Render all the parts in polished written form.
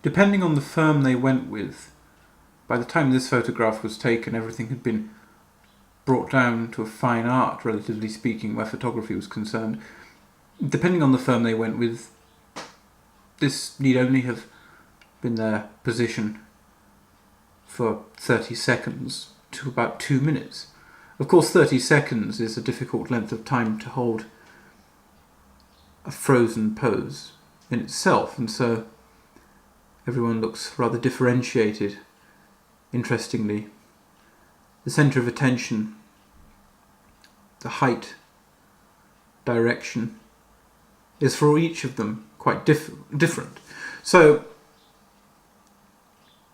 Depending on the firm they went with, by the time this photograph was taken, everything had been brought down to a fine art, relatively speaking, where photography was concerned. Depending on the firm they went with, this need only have been their position for 30 seconds to about 2 minutes. Of course, 30 seconds is a difficult length of time to hold a frozen pose in itself, and so everyone looks rather differentiated. Interestingly, the centre of attention, the height, direction, is for each of them quite different. So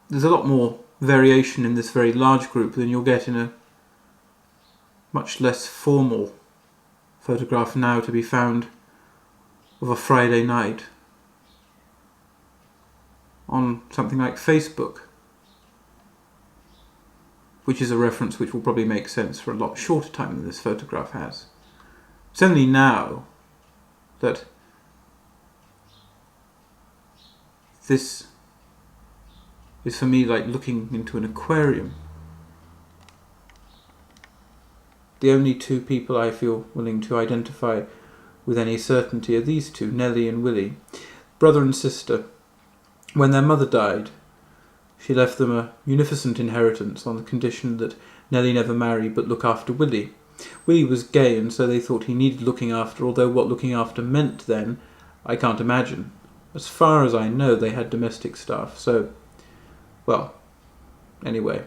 there's a lot more variation in this very large group than you'll get in a much less formal photograph now to be found of a Friday night on something like Facebook, which is a reference which will probably make sense for a lot shorter time than this photograph has. It's only now that this is for me like looking into an aquarium. The only two people I feel willing to identify with any certainty are these two, Nellie and Willie, brother and sister. When their mother died, she left them a munificent inheritance on the condition that Nellie never marry but look after Willie. Willie was gay, and so they thought he needed looking after, although what looking after meant then, I can't imagine. As far as I know, they had domestic staff, so, well, anyway.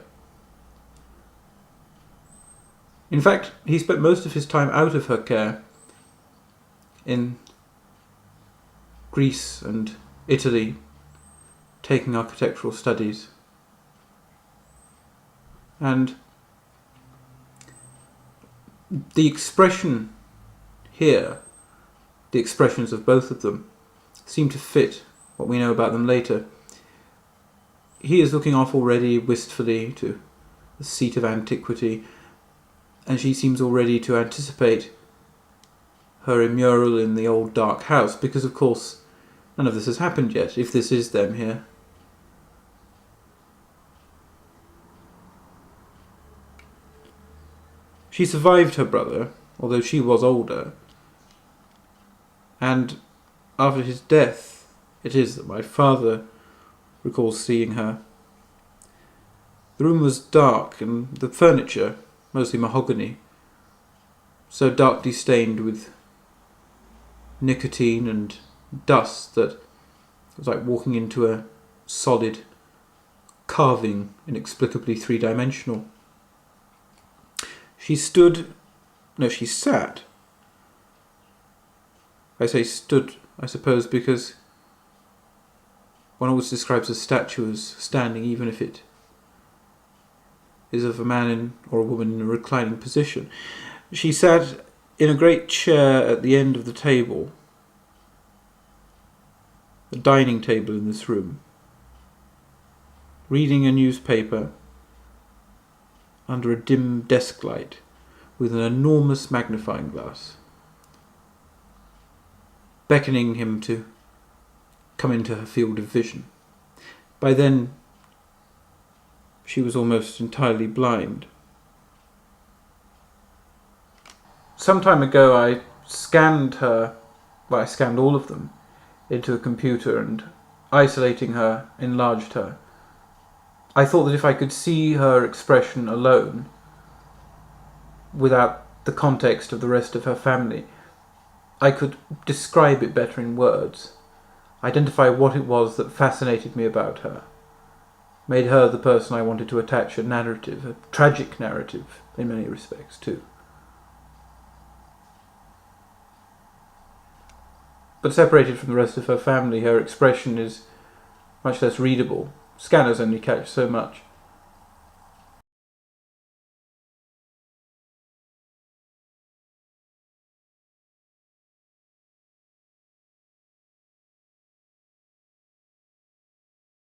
In fact, he spent most of his time out of her care in Greece and Italy, taking architectural studies. And the expression here, the expressions of both of them, seem to fit what we know about them later. He is looking off already wistfully to the seat of antiquity, and she seems already to anticipate her immural in the old dark house, because of course none of this has happened yet, if this is them here. She survived her brother, although she was older, and after his death it is that my father recalls seeing her. The room was dark, and the furniture, mostly mahogany, so darkly stained with nicotine and dust that it was like walking into a solid carving, inexplicably three-dimensional. She sat. I say stood, I suppose, because one always describes a statue as standing, even if it is of a man or a woman in a reclining position. She sat in a great chair at the end of the table, the dining table in this room, reading a newspaper under a dim desk light with an enormous magnifying glass, beckoning him to come into her field of vision. By then, she was almost entirely blind. Some time ago I scanned all of them into a computer, and isolating her, enlarged her. I thought that if I could see her expression alone, without the context of the rest of her family, I could describe it better in words, identify what it was that fascinated me about her, made her the person I wanted to attach a narrative, a tragic narrative in many respects too. But separated from the rest of her family, her expression is much less readable. Scanners only catch so much.